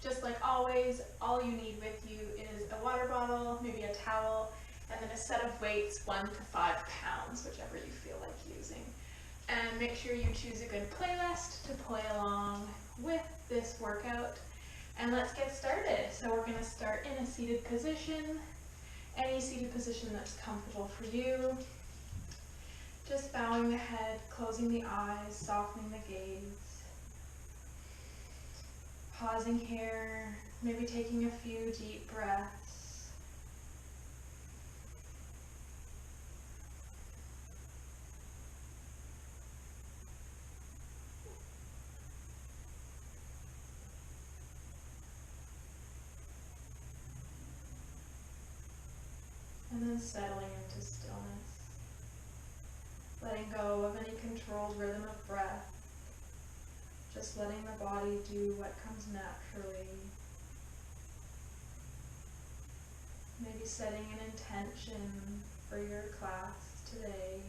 Just like always, all you need with you is a water bottle, maybe a towel, and then a set of weights, 1 to 5 pounds, whichever you feel like using. And make sure you choose a good playlist to play along with this workout. And let's get started. So we're going to start in a seated position, any seated position that's comfortable for you. Just bowing the head, closing the eyes, softening the gaze. Pausing here, maybe taking a few deep breaths. And then settling into stillness. Letting go of any controlled rhythm of breath. Just letting the body do what comes naturally. Maybe setting an intention for your class today.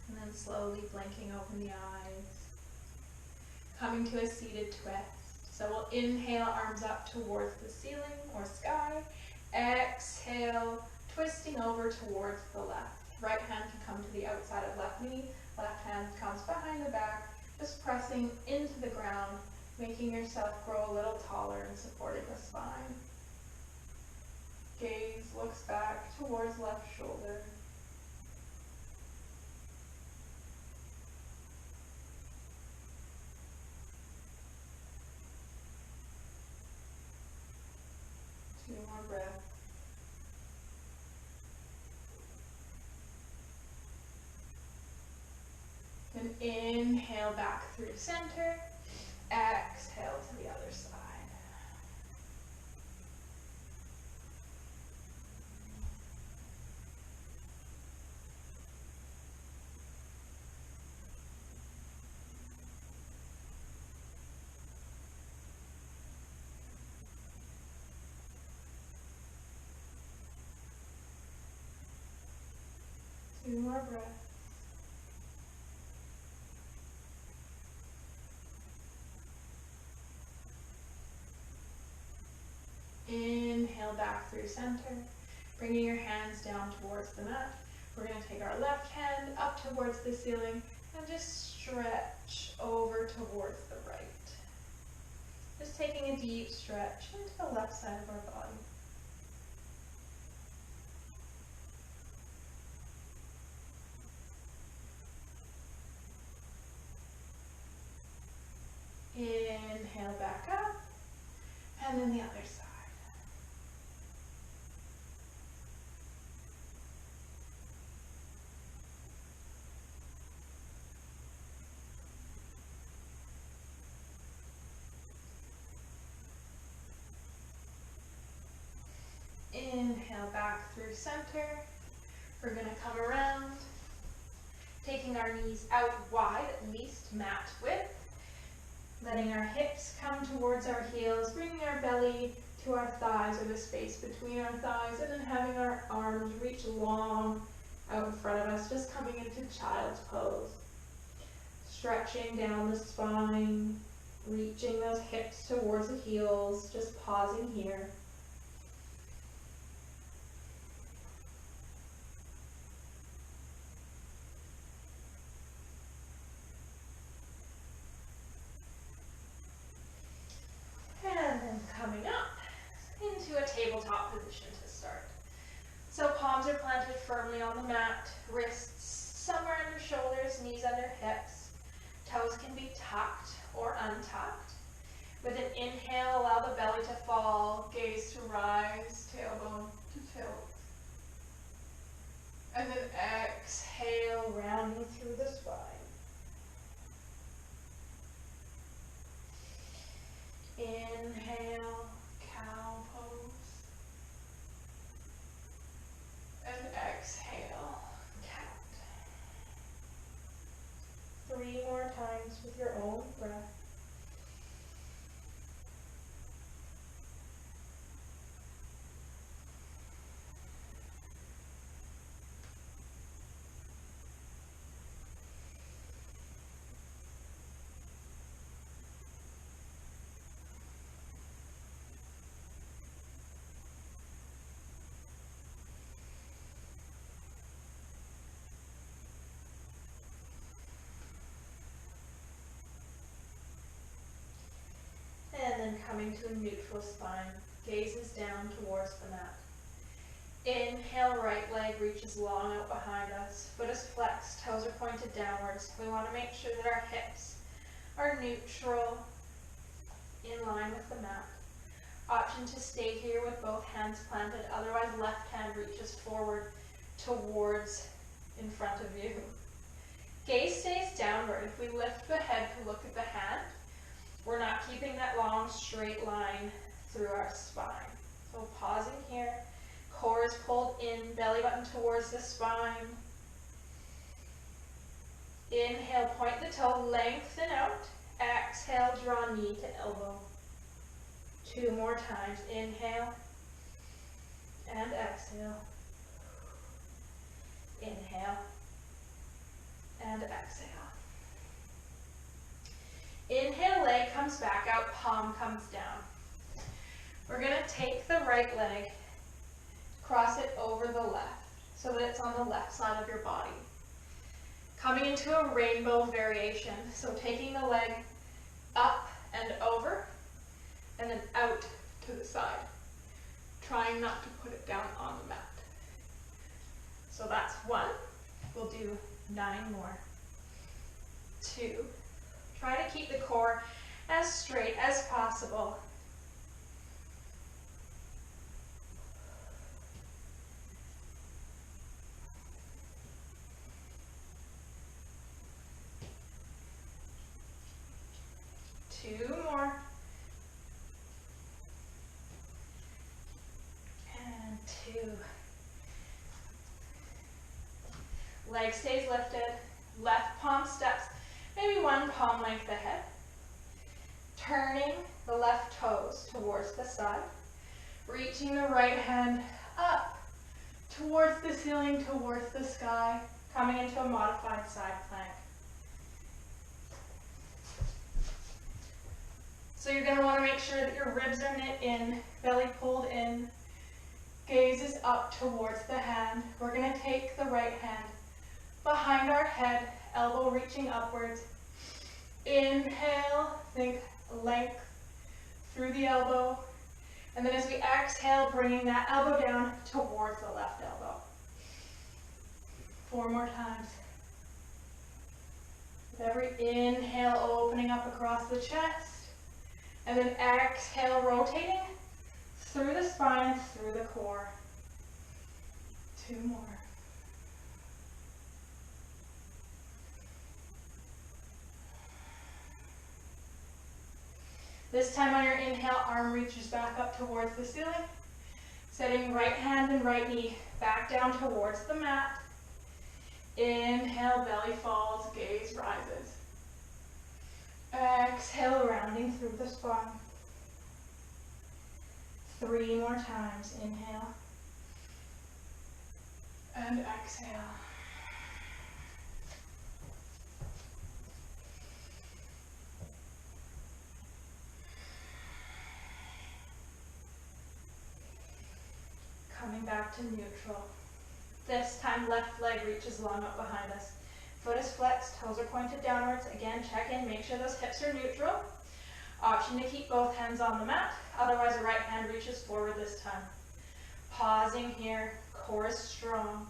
And then slowly blinking open the eyes. Coming to a seated twist. So we'll inhale, arms up towards the ceiling or sky. Exhale, twisting over towards the left. Right hand can come to the outside of left knee. Left hand comes behind the back. Just pressing into the ground, making yourself grow a little taller and supporting the spine. Gaze looks back towards left shoulder. Two more breaths. And inhale back through center. Exhale to the other side. Two more breaths. Inhale back through center, bringing your hands down towards the mat. We're going to take our left hand up towards the ceiling and just stretch over towards the right. Just taking a deep stretch into the left side of our body. Inhale back up, and then the other side. Inhale back through center. We're going to come around, taking our knees out wide, at least mat width. Letting our hips come towards our heels, bringing our belly to our thighs or the space between our thighs, and then having our arms reach long out in front of us, just coming into child's pose. Stretching down the spine, reaching those hips towards the heels, just pausing here. And then coming up into a tabletop position to start. So palms are planted firmly on the mat, wrists somewhere under shoulders, knees under hips. Toes can be tucked or untucked. With an inhale, allow the belly to fall, gaze to rise, tailbone to tilt. And then exhale, rounding through the spine. Inhale, cow pose. And exhale, cat. 3 more times with your own breath. then coming to a neutral spine. Gazes down towards the mat. Inhale, right leg reaches long out behind us. Foot is flexed, toes are pointed downwards. We want to make sure that our hips are neutral, in line with the mat. Option to stay here with both hands planted, otherwise left hand reaches forward towards in front of you. Gaze stays downward. If we lift the head to look at the hand, we're not keeping that long straight line through our spine. So pausing here, core is pulled in, belly button towards the spine. Inhale, point the toe, lengthen out. Exhale, draw knee to elbow. 2 more times. Inhale and exhale. Inhale and exhale. Inhale, leg comes back out, palm comes down. We're going to take the right leg, cross it over the left so that it's on the left side of your body. Coming into a rainbow variation, so taking the leg up and over and then out to the side, trying not to put it down on the mat. So that's 1. We'll do 9 more. 2. Try to keep the core as straight as possible. 2 more. And 2. Leg stays lifted. Left palm steps, maybe 1 palm length ahead. Turning the left toes towards the side. Reaching the right hand up towards the ceiling, towards the sky. Coming into a modified side plank. So you're going to want to make sure that your ribs are knit in, belly pulled in, gaze is up towards the hand. We're going to take the right hand behind our head, elbow reaching upwards. Inhale, think length through the elbow. And then as we exhale, bringing that elbow down towards the left elbow. 4 more times. With every inhale, opening up across the chest. And then exhale, rotating through the spine, through the core. 2 more. This time on your inhale, arm reaches back up towards the ceiling. Setting right hand and right knee back down towards the mat. Inhale, belly falls, gaze rises. Exhale, rounding through the spine. 3 more times. Inhale. And exhale. Coming back to neutral. This time, left leg reaches long up behind us. Foot is flexed, toes are pointed downwards. Again, check in, make sure those hips are neutral. Option to keep both hands on the mat, otherwise the right hand reaches forward this time. Pausing here, core is strong.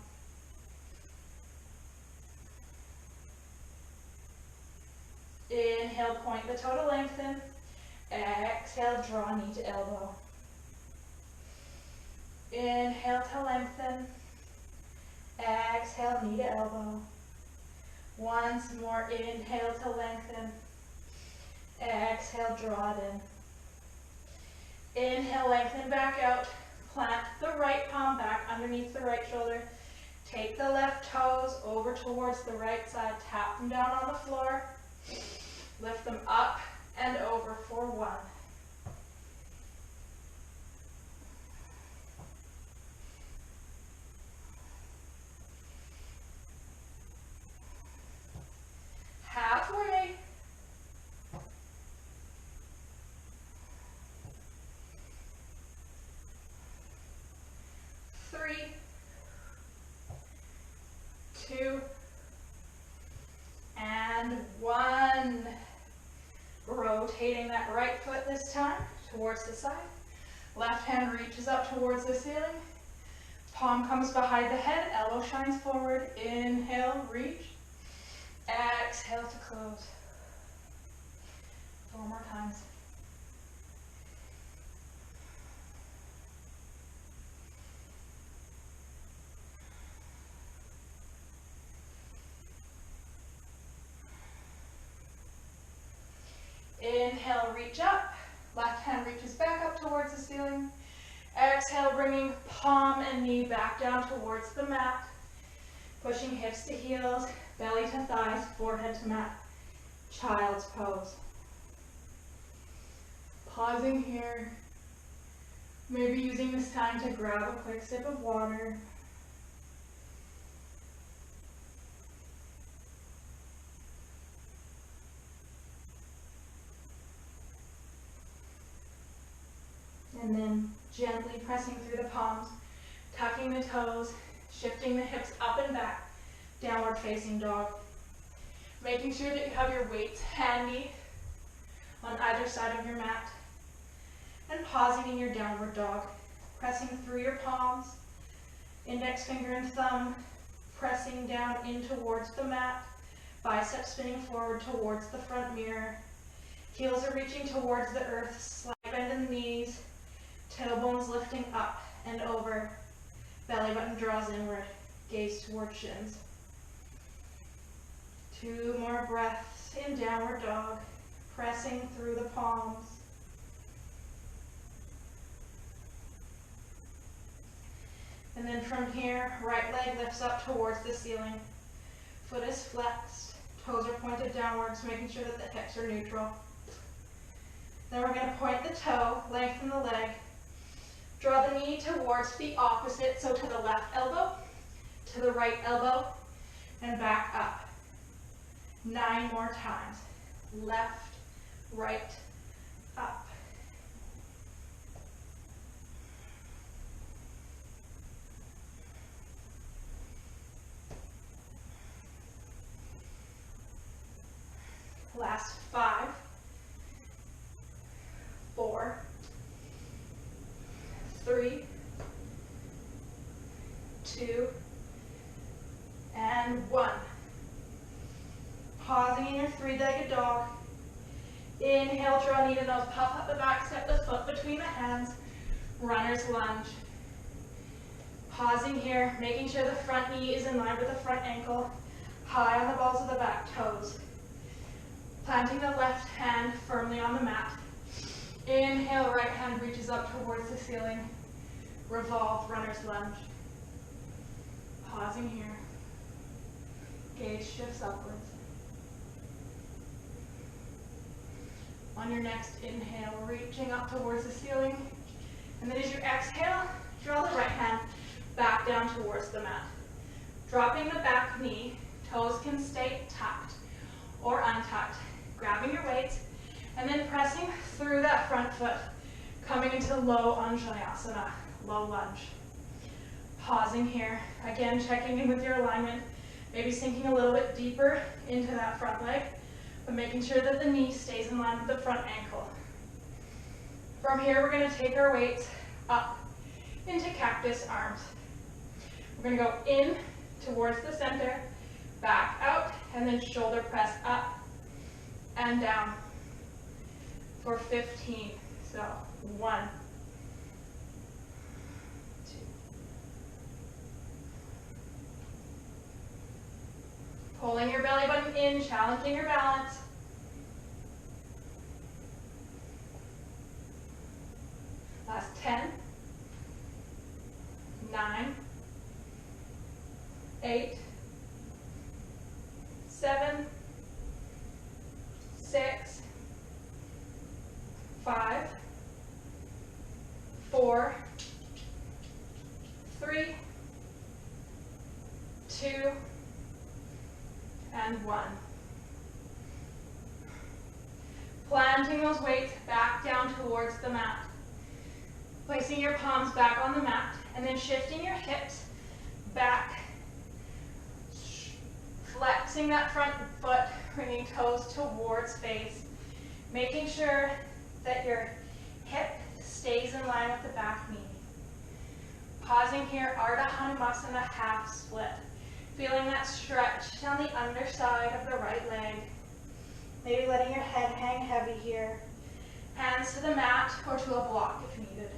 Inhale, point the toe to lengthen. Exhale, draw knee to elbow. Inhale to lengthen. Exhale, knee to elbow. Once more, inhale to lengthen. Exhale, draw it in. Inhale, lengthen back out. Plant the right palm back underneath the right shoulder. Take the left toes over towards the right side. Tap them down on the floor. Lift them up and over for 1. Halfway. 3, 2, and 1. Rotating that that right foot this time towards the side. Left hand reaches up towards the ceiling. Palm comes behind the head, elbow shines forward. Inhale, reach. Exhale to close. 4 more times. Inhale, reach up. Left hand reaches back up towards the ceiling. Exhale, bringing palm and knee back down towards the mat. Pushing hips to heels, belly to thighs, forehead to mat. Child's pose. Pausing here. Maybe using this time to grab a quick sip of water. And then gently pressing through the palms, tucking the toes, shifting the hips up and back, downward facing dog. Making sure that you have your weights handy on either side of your mat. And pausing in your downward dog, pressing through your palms, index finger and thumb, pressing down in towards the mat, biceps spinning forward towards the front mirror. Heels are reaching towards the earth, slight bend in the knees, tailbones lifting up and over, belly button draws inward, gaze towards shins. 2 more breaths in downward dog, pressing through the palms. And then from here, right leg lifts up towards the ceiling. Foot is flexed, toes are pointed downwards, making sure that the hips are neutral. Then we're going to point the toe, lengthen the leg. Draw the knee towards the opposite, so to the left elbow, to the right elbow, and back up. 9 more times. Left, right, up. Last 5, 4, 3, 2, and 1. Pausing in your 3-legged dog. Inhale, draw knee to nose, puff up the back, step the foot between the hands, runner's lunge. Pausing here, making sure the front knee is in line with the front ankle, high on the balls of the back toes. Planting the left hand firmly on the mat. Inhale, right hand reaches up towards the ceiling. Revolve, runner's lunge. Pausing here. Gaze shifts upwards. On your next inhale, reaching up towards the ceiling. And then as you exhale, draw the right hand back down towards the mat. Dropping the back knee, toes can stay tucked or untucked. Grabbing your weights, and then pressing through that front foot, coming into the low Anjali asana, low lunge. Pausing here, again checking in with your alignment, maybe sinking a little bit deeper into that front leg, but making sure that the knee stays in line with the front ankle. From here, we're going to take our weights up into cactus arms. We're going to go in towards the center, back out, and then shoulder press up and down for 15. So 1, 2. Pulling your belly button in, challenging your balance. Last 10, 9, 8, 7, 6, 5, 4, 3, 2, and 1. Planting those weights back down towards the mat. Placing your palms back on the mat, and then shifting your hips back. Flexing that front foot, bringing toes towards face. Making sure that your hip stays in line with the back knee. Pausing here, Ardha Hanumasana, half split. Feeling that stretch down the underside of the right leg. Maybe letting your head hang heavy here. Hands to the mat or to a block if needed.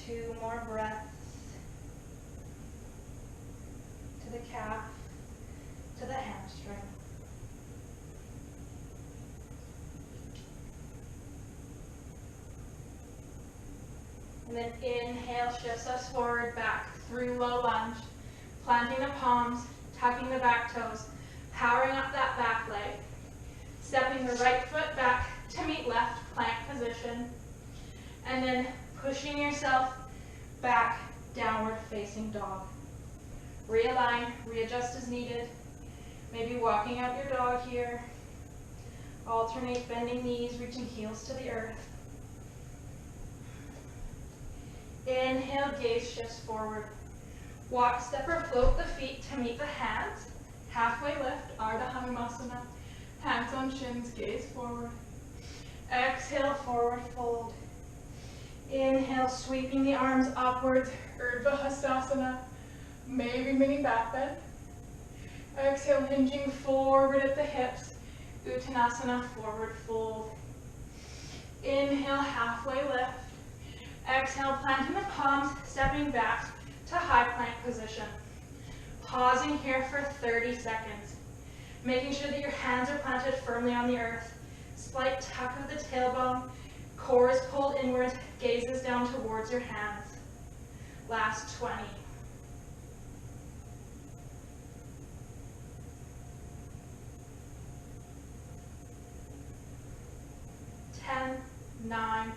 Two more breaths. To the calf, to the hamstring. And then inhale, shifts us forward, back through low lunge, planting the palms, tucking the back toes, powering up that back leg, stepping the right foot back to meet left, plank position, and then pushing yourself back, downward facing dog. Realign, readjust as needed. Maybe walking out your dog here. Alternate bending knees, reaching heels to the earth. Inhale, gaze shifts forward. Walk, step, or float the feet to meet the hands. Halfway lift, Ardha Hanumasana. Hands on shins, gaze forward. Exhale, forward fold. Inhale, sweeping the arms upwards, Urdhva Hastasana. Maybe mini back bend. Exhale, hinging forward at the hips. Uttanasana, forward fold. Inhale, halfway lift. Exhale, planting the palms, stepping back to high plank position. Pausing here for 30 seconds. Making sure that your hands are planted firmly on the earth. Slight tuck of the tailbone. Core is pulled inward, gazes down towards your hands. Last 20. Ten, 9,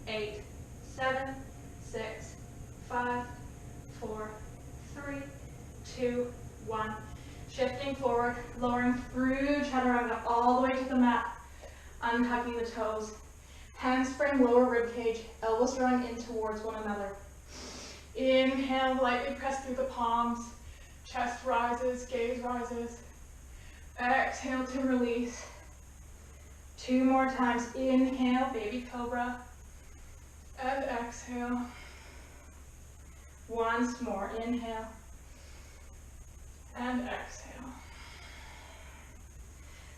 8, 7, 6, 5, 4, 3, 2, 1. Shifting forward, lowering through chaturanga all the way to the mat. Untucking the toes. Handspring, lower rib cage, elbows drawing in towards one another. Inhale, lightly press through the palms. Chest rises, gaze rises. Exhale to release. 2 more times. Inhale, baby cobra. And exhale. Once more. Inhale. And exhale.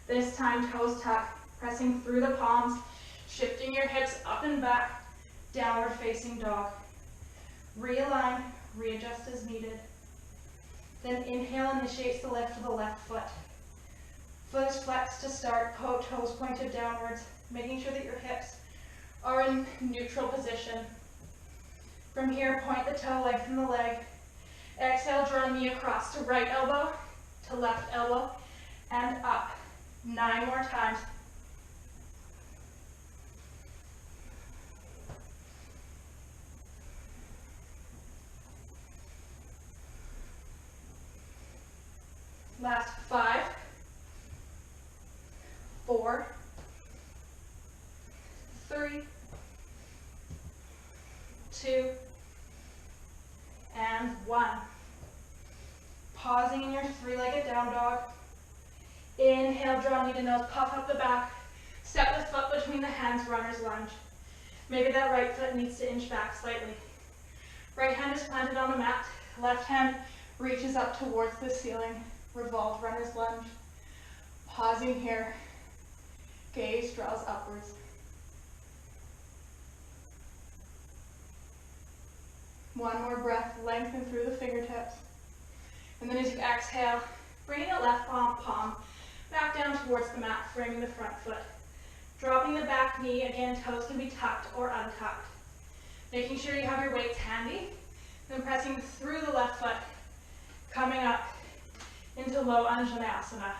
This time, toes tuck, pressing through the palms, shifting your hips up and back, downward facing dog. Realign, readjust as needed. Then inhale, initiates the lift of the left foot. Foot is flexed to start, toes pointed downwards, making sure that your hips are in neutral position. From here, point the toe, lengthen the leg. Exhale, draw knee across to right elbow, to left elbow, and up. 9 more times. Last 5, 4, 3, 2, and 1. Pausing in your 3-legged down dog. Inhale, draw knee to nose, puff up the back. Step the foot between the hands, runner's lunge. Maybe that right foot needs to inch back slightly. Right hand is planted on the mat. Left hand reaches up towards the ceiling. Revolved runner's lunge. Pausing here. Gaze draws upwards. One more breath, lengthen through the fingertips. And then as you exhale, bringing the left palm back down towards the mat, framing the front foot. Dropping the back knee, again, toes can be tucked or untucked. Making sure you have your weights handy. Then pressing through the left foot, coming up into low Anjaneyasana.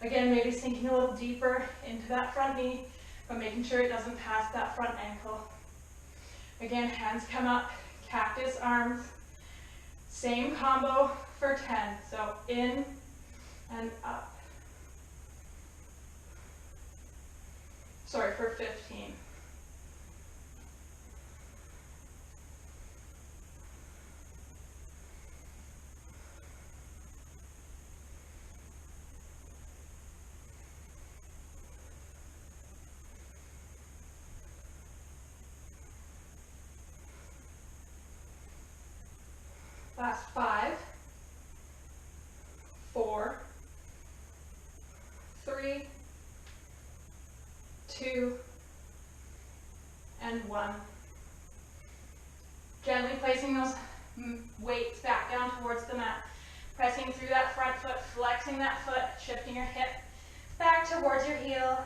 Again, maybe sinking a little deeper into that front knee, but making sure it doesn't pass that front ankle. Again, hands come up, cactus arms. Same combo for 10. So in and up. Sorry, for 15. Last 5, 4, 3, 2, and 1. Gently placing those weights back down towards the mat. Pressing through that front foot, flexing that foot, shifting your hip back towards your heel.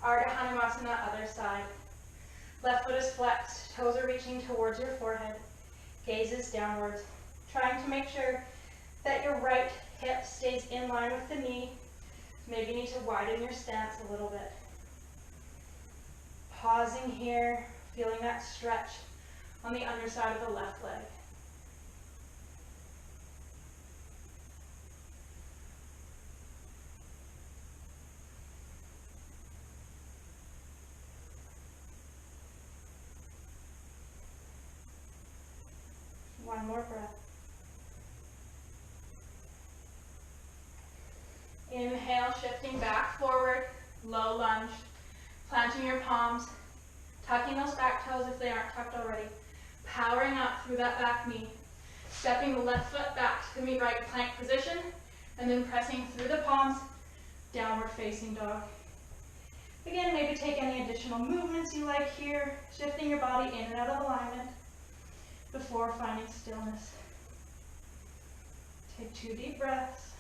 Ardha Hanumasana, other side. Left foot is flexed, toes are reaching towards your forehead. Gaze is downwards. Trying to make sure that your right hip stays in line with the knee. Maybe you need to widen your stance a little bit. Pausing here, feeling that stretch on the underside of the left leg. One more breath. Inhale, shifting back, forward, low lunge. Planting your palms, tucking those back toes if they aren't tucked already. Powering up through that back knee. Stepping the left foot back to the right plank position, and then pressing through the palms, downward facing dog. Again, maybe take any additional movements you like here, shifting your body in and out of alignment before finding stillness. Take 2 deep breaths.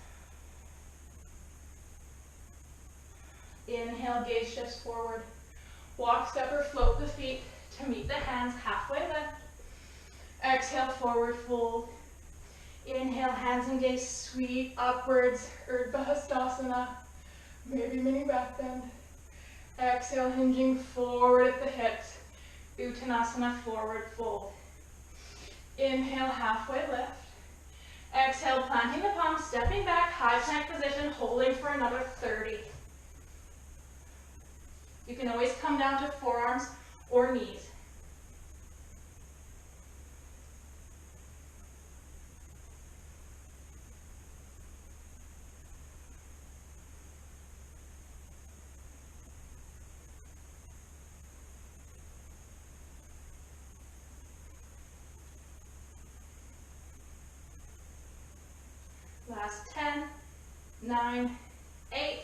Inhale, gaze shifts forward. Walk, step, or float the feet to meet the hands halfway lift. Exhale, forward fold. Inhale, hands and gaze sweep upwards, Urdhva Hastasana. Maybe mini back bend. Exhale, hinging forward at the hips. Uttanasana, forward fold. Inhale, halfway lift. Exhale, planting the palms, stepping back, high plank position, holding for another 30. You can always come down to forearms or knees. Last 10, 9, 8,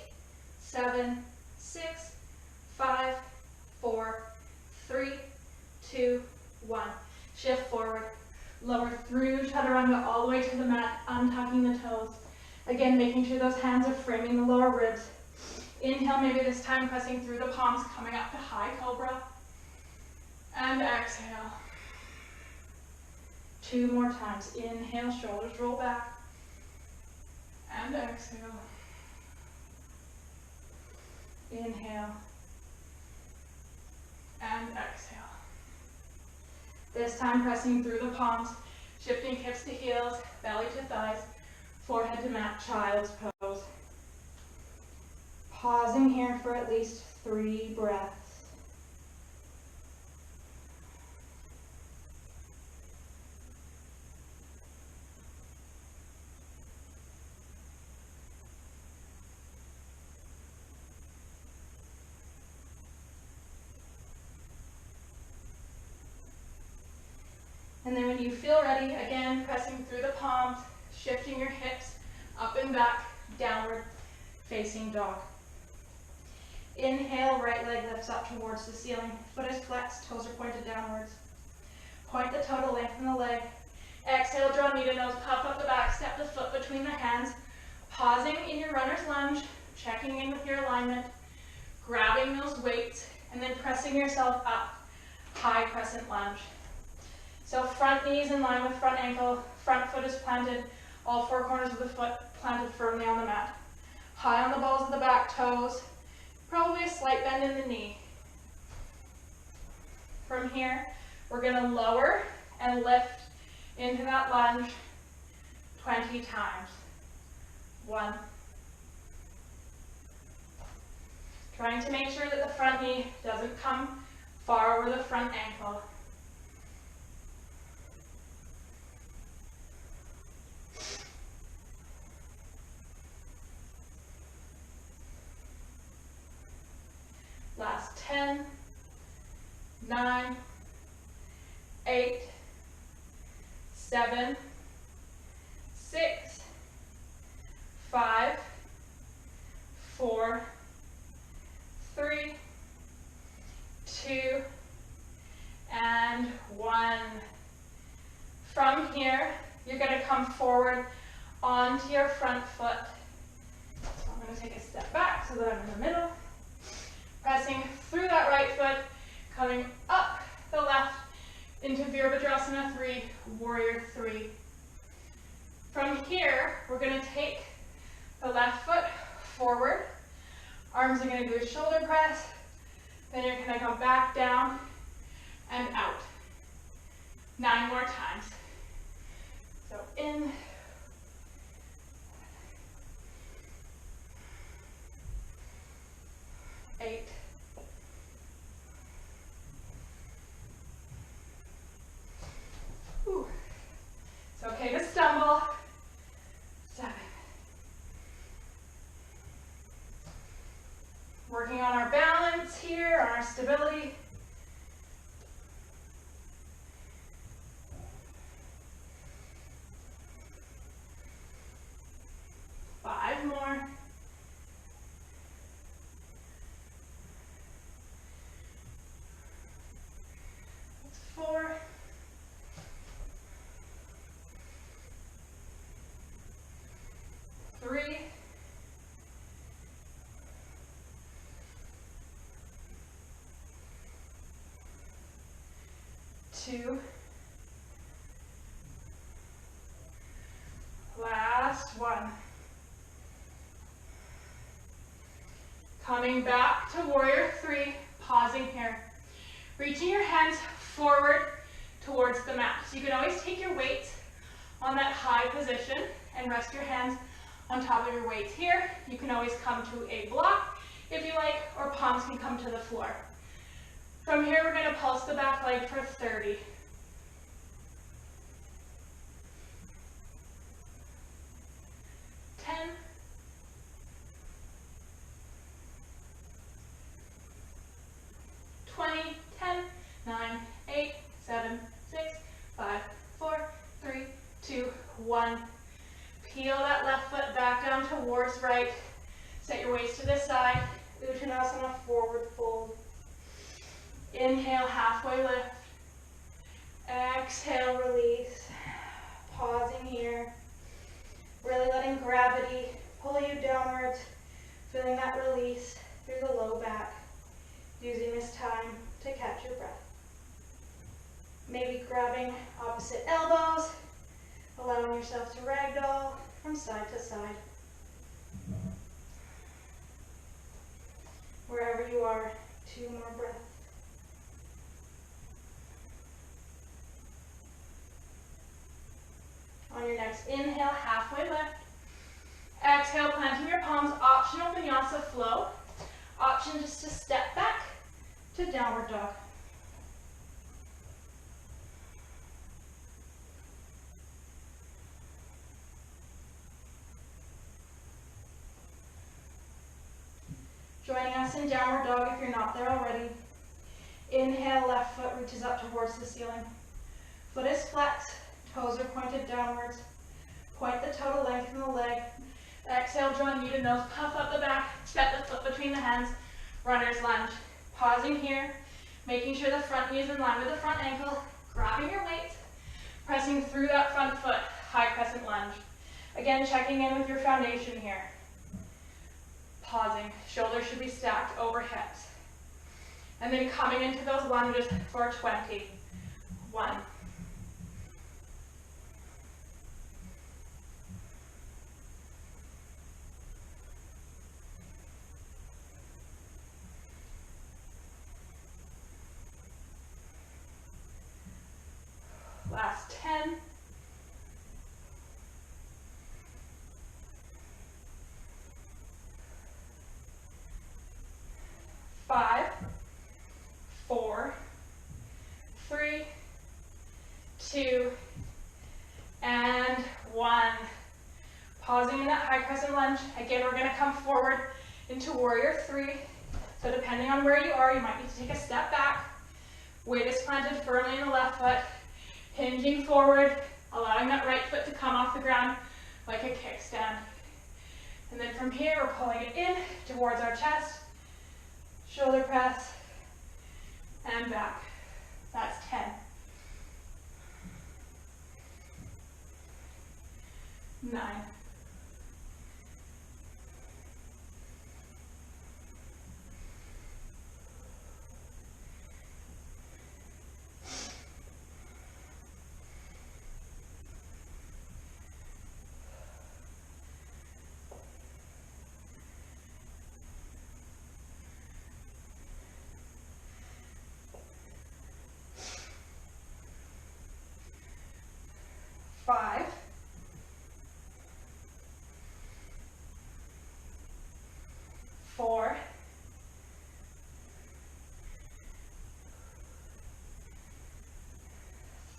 7, 6, 5, 4, 3, 2, 1. Shift forward. Lower through chaturanga all the way to the mat, untucking the toes. Again, making sure those hands are framing the lower ribs. Inhale, maybe this time pressing through the palms, coming up to high cobra. And exhale. 2 more times. Inhale, shoulders roll back. And exhale. Inhale. And exhale. This time pressing through the palms, shifting hips to heels, belly to thighs, forehead to mat, child's pose. Pausing here for at least 3 breaths. And then when you feel ready, again, pressing through the palms, shifting your hips up and back, downward facing dog. Inhale, right leg lifts up towards the ceiling. Foot is flexed, toes are pointed downwards. Point the toe to lengthen the leg. Exhale, draw knee to nose, puff up the back, step the foot between the hands. Pausing in your runner's lunge, checking in with your alignment, grabbing those weights, and then pressing yourself up, high crescent lunge. So front knee is in line with front ankle, front foot is planted, all 4 corners of the foot planted firmly on the mat. High on the balls of the back toes, probably a slight bend in the knee. From here, we're going to lower and lift into that lunge 20 times. 1. Trying to make sure that the front knee doesn't come far over the front ankle. Last 10, 9, 8, 7, onto your front foot. So I'm going to take a step back so that I'm in the middle. Pressing through that right foot, coming up the left into Virabhadrasana 3, Warrior 3. From here, we're going to take the left foot forward. Arms are going to do a shoulder press. Then you're going to come back down and out. 9 more times. So in. 8. 'Ooh. It's okay to stumble. 7. Working on our balance here, on our stability. 5 more. 4. 3. 2. Last one. Coming back to Warrior 3, pausing here. Reaching your hands forward towards the mat. So you can always take your weights on that high position and rest your hands on top of your weights here. You can always come to a block if you like, or palms can come to the floor. From here, we're going to pulse the back leg for 30. 10. 20, 10, 9, 8, 7, 6, 5, 4, 3, 2, 1. Peel that left foot back down towards right. Set your waist to this side. Uttanasana, forward fold. Inhale, halfway lift. Exhale, release. Pausing here. Really letting gravity pull you downwards. Feeling that release through the low back. Using this time to catch your breath. Maybe grabbing opposite elbows, allowing yourself to ragdoll from side to side. Wherever you are, 2 more breaths. On your next inhale, halfway lift. Exhale, planting your palms, optional vinyasa flow. Option just to step back to downward dog. Joining us in downward dog if you're not there already. Inhale, left foot reaches up towards the ceiling. Foot is flexed, toes are pointed downwards. Point the toe to lengthen the leg. Exhale, draw knee to nose, puff up the back, step the foot between the hands, runner's lunge. Pausing here, making sure the front knee is in line with the front ankle, grabbing your weight, pressing through that front foot, high crescent lunge. Again, checking in with your foundation here. Pausing, shoulders should be stacked over hips. And then coming into those lunges for 20. 1. Last 10. 5, 4, 3, 2, and 1. Pausing in that high crescent lunge. Again, we're going to come forward into Warrior 3. So depending on where you are, you might need to take a step back. Weight is planted firmly in the left foot. Hinging forward, allowing that right foot to come off the ground like a kickstand. And then from here, we're pulling it in towards our chest. Shoulder press, and back. That's 10. 9. 5, 4,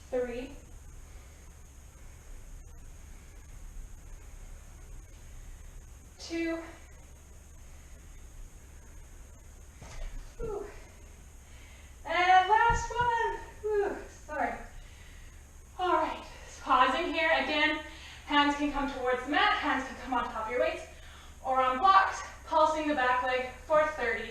3, 2, and last one. Sorry. All right, pausing here. Again, hands can come towards the mat, hands can come on top of your weights, or on blocks, pulsing the back leg for 30.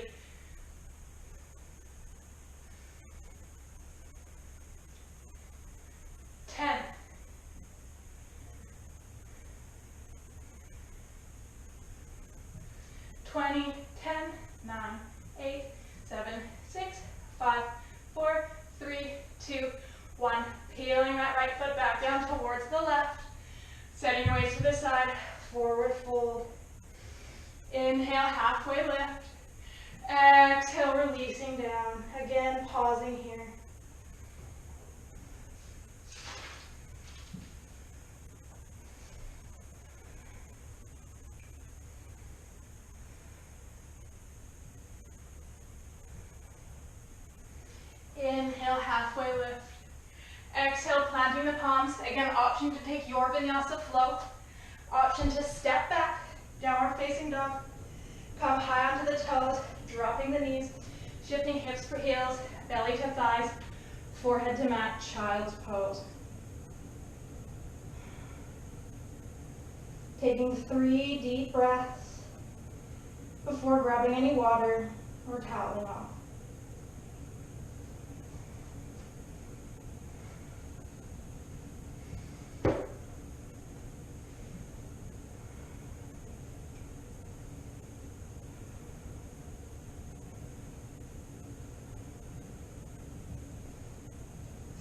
10. 20, 10, 9, 8, 7, 6, 5, 4, 3, 2, 1. Peeling that right foot back down towards the left. Setting your weight to the side, forward fold. Inhale, halfway lift. Exhale, releasing down. Again, pausing here. Inhale, halfway lift. Exhale, planting the palms. Again, option to take your vinyasa flow. Option to step back, downward facing dog. Come high onto the toes, dropping the knees, shifting hips for heels, belly to thighs, forehead to mat, child's pose. Taking 3 deep breaths before grabbing any water or toweling off.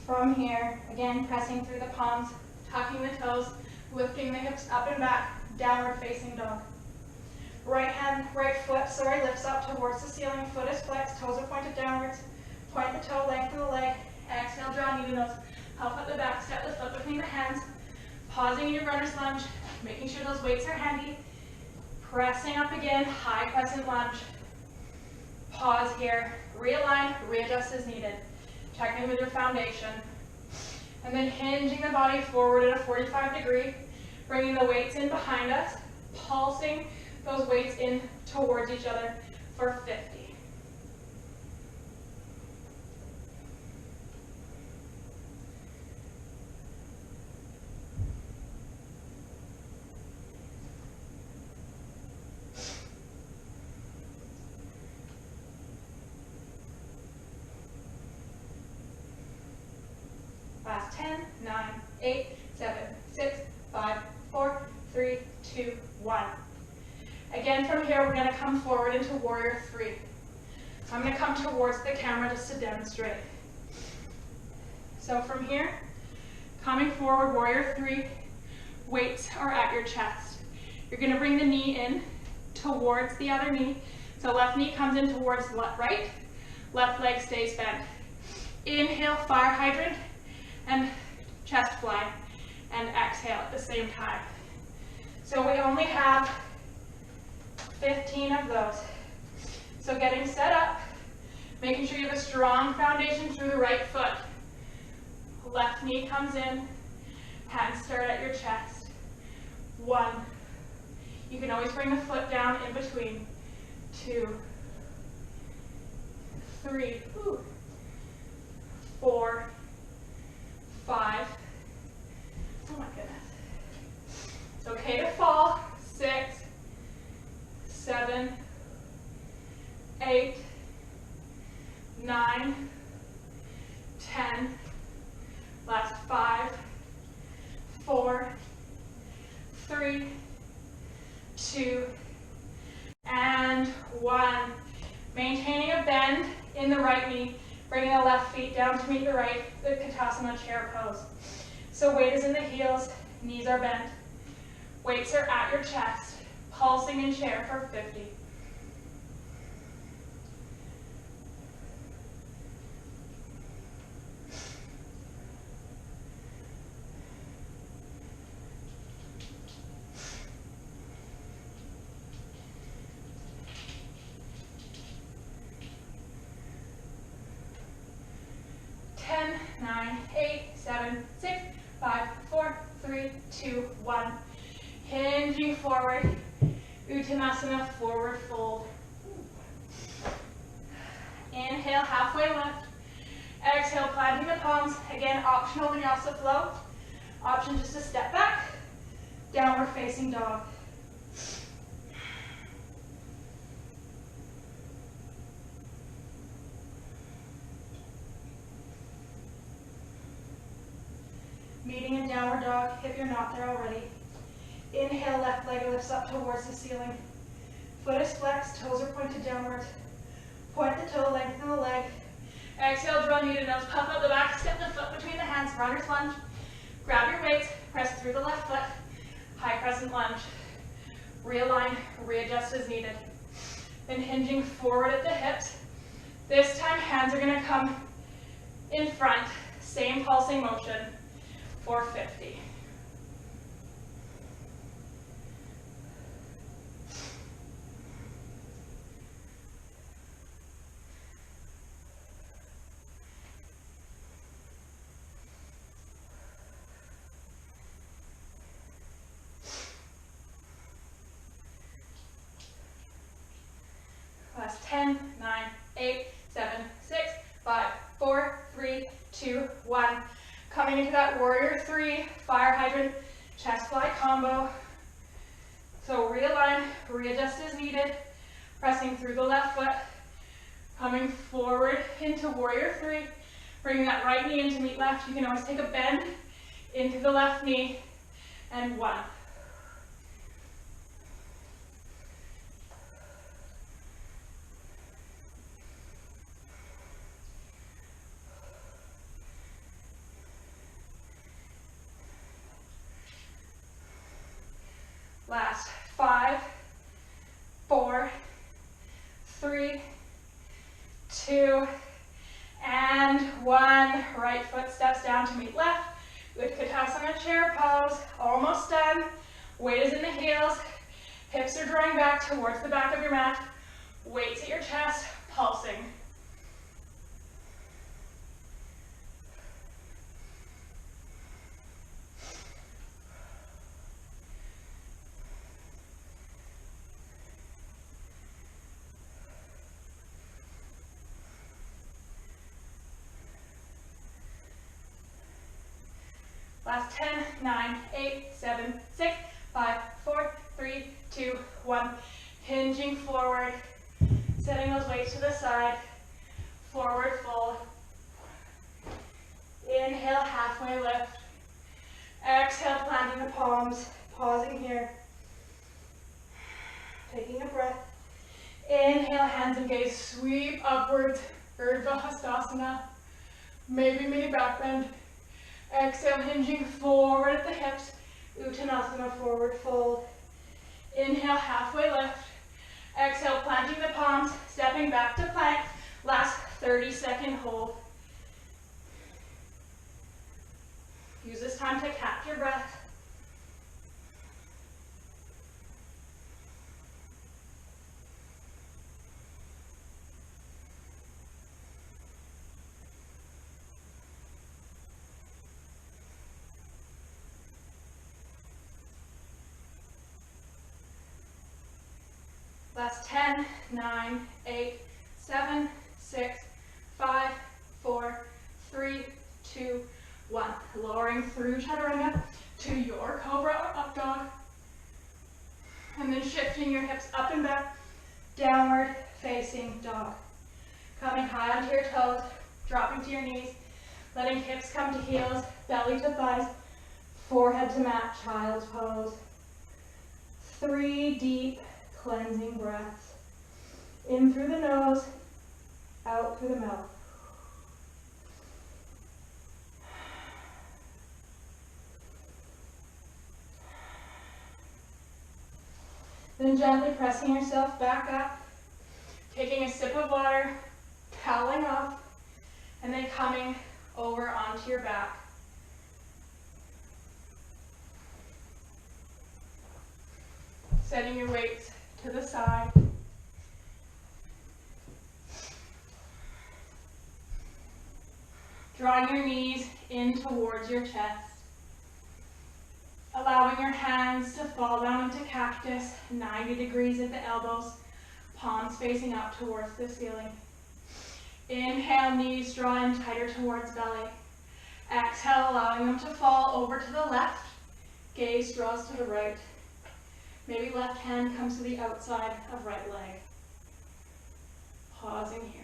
From here, again, pressing through the palms, tucking the toes, lifting the hips up and back, downward facing dog. Right foot, lifts up towards the ceiling, foot is flexed, toes are pointed downwards. Point the toe, lengthen the leg. Exhale, draw knee to nose. Puff up the back, step the foot between the hands. Pausing in your runner's lunge, making sure those weights are handy. Pressing up again, high crescent lunge. Pause here, realign, readjust as needed. Check in with your foundation. And then hinging the body forward at a 45 degree, bringing the weights in behind us, pulsing those weights in towards each other for 50. Last 10, 9, 8, 7, 6, 5, 4, 3, 2, 1. Again, from here, we're going to come forward into Warrior 3. I'm going to come towards the camera just to demonstrate. So from here, coming forward, Warrior 3, weights are at your chest. You're going to bring the knee in towards the other knee. So left knee comes in towards right, left leg stays bent. Inhale, fire hydrant, and chest fly, and exhale at the same time. So we only have 15 of those. So getting set up, making sure you have a strong foundation through the right foot. Left knee comes in, hands start at your chest. 1. You can always bring the foot down in between. 2, 3, 4, 5. Oh my goodness. It's okay to fall. 6, 7, 8, 9, 10. Last 5, 4, 3, 2, and 1. Maintaining a bend in the right knee. Bringing the left feet down to meet the right, the Uttanasana chair pose. So weight is in the heels, knees are bent. Weights are at your chest, pulsing in chair for 50. 7, 6, 5, 4, 3, 2, 1. Hinging forward. Uttanasana, forward fold. Inhale, halfway lift. Exhale, planting the palms. Again, optional vinyasa flow. Option just to step back. Downward facing dog. Meeting in downward dog if you're not there already. Inhale, left leg lifts up towards the ceiling. Foot is flexed, toes are pointed downwards. Point the toe, lengthen the leg. Exhale, draw knee to nose, puff out the back, step the foot between the hands, runner's lunge. Grab your weights, press through the left foot, high crescent lunge. Realign, readjust as needed. Then hinging forward at the hips. This time, hands are gonna come in front, same pulsing motion for 50. Last 10, 9, 8, 7, 6, 5, 4, 3, 2, 1. Coming into that warrior 3, fire hydrant, chest fly combo. So realign, readjust as needed, pressing through the left foot, coming forward into warrior 3, bringing that right knee in to meet left. You can always take a bend into the left knee, and 1. Last 5, 4, 3, 2, and 1. Right foot steps down to meet left. Uttanasana chair pose. Almost done. Weight is in the heels. Hips are drawing back towards the back of your mat. Weights at your chest, pulsing. Last 10, 9, 8, 7, 6, 5, 4, 3, 2, 1. Hinging forward, setting those weights to the side, forward fold. Inhale, halfway lift. Exhale, planting the palms, pausing here. Taking a breath. Inhale, hands and gaze, sweep upwards, Urdhva Hastasana, maybe mini back bend. Exhale, hinging forward at the hips, Uttanasana, forward fold. Inhale, halfway lift. Exhale, planting the palms, stepping back to plank. Last 30-second hold. Use this time to catch your breath. Last 10, 9, 8, 7, 6, 5, 4, 3, 2, 1. Lowering through chaturanga to your cobra or up dog. And then shifting your hips up and back, downward facing dog. Coming high onto your toes, dropping to your knees, letting hips come to heels, belly to thighs, forehead to mat, child's pose. 3 deep cleansing breaths. In through the nose, out through the mouth. Then gently pressing yourself back up, taking a sip of water, toweling off, and then coming over onto your back. Setting your weights to the side. Drawing your knees in towards your chest. Allowing your hands to fall down into cactus, 90 degrees at the elbows, palms facing up towards the ceiling. Inhale, knees draw in tighter towards belly. Exhale, allowing them to fall over to the left. Gaze draws to the right. Maybe left hand comes to the outside of right leg. Pausing here.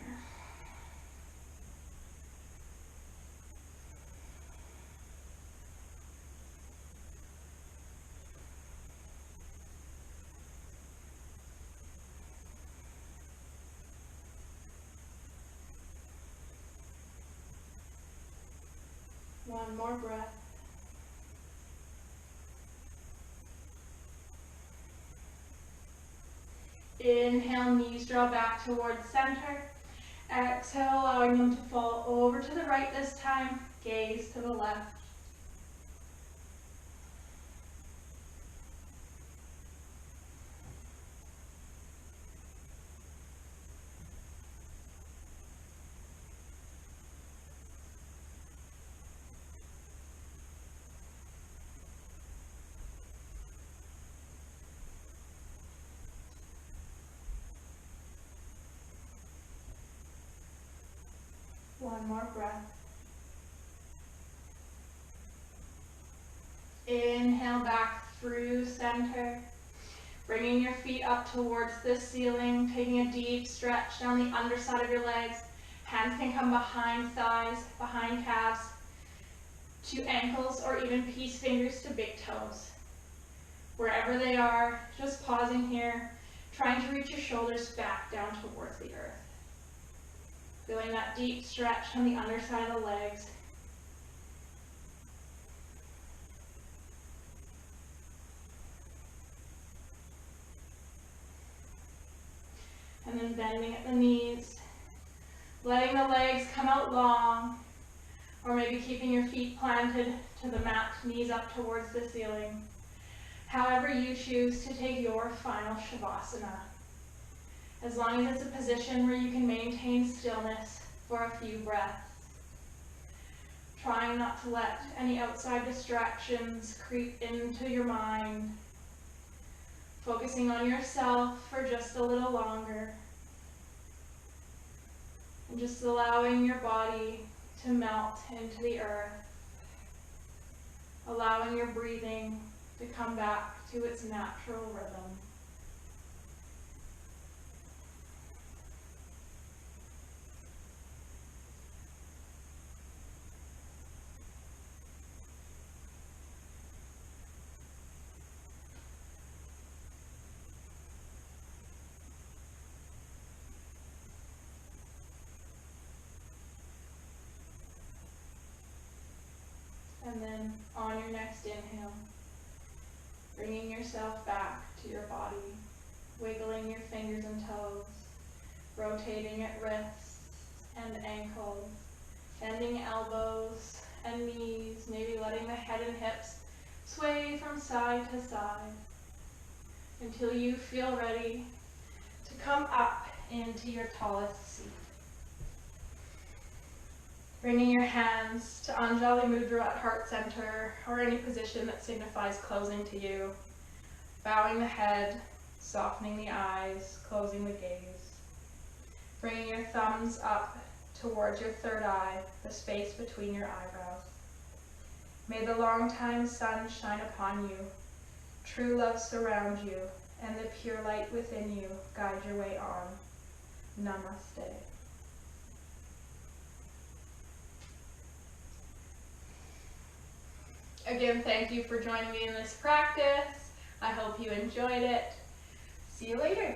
One more breath. Inhale, knees draw back towards center. Exhale, allowing them to fall over to the right this time. Gaze to the left. One more breath. Inhale back through center. Bringing your feet up towards the ceiling, taking a deep stretch down the underside of your legs. Hands can come behind thighs, behind calves, to ankles, or even peace fingers to big toes. Wherever they are, just pausing here, trying to reach your shoulders back down towards the earth. Feeling that deep stretch on the underside of the legs. And then bending at the knees, letting the legs come out long, or maybe keeping your feet planted to the mat, knees up towards the ceiling. However you choose to take your final Shavasana. As long as it's a position where you can maintain stillness for a few breaths. Trying not to let any outside distractions creep into your mind. Focusing on yourself for just a little longer. And just allowing your body to melt into the earth. Allowing your breathing to come back to its natural rhythm. And then on your next inhale, bringing yourself back to your body, wiggling your fingers and toes, rotating at wrists and ankles, bending elbows and knees, maybe letting the head and hips sway from side to side until you feel ready to come up into your tallest seat. Bringing your hands to Anjali Mudra at heart center, or any position that signifies closing to you. Bowing the head, softening the eyes, closing the gaze. Bringing your thumbs up towards your third eye, the space between your eyebrows. May the long-time sun shine upon you, true love surround you, and the pure light within you guide your way on. Namaste. Again, thank you for joining me in this practice. I hope you enjoyed it. See you later.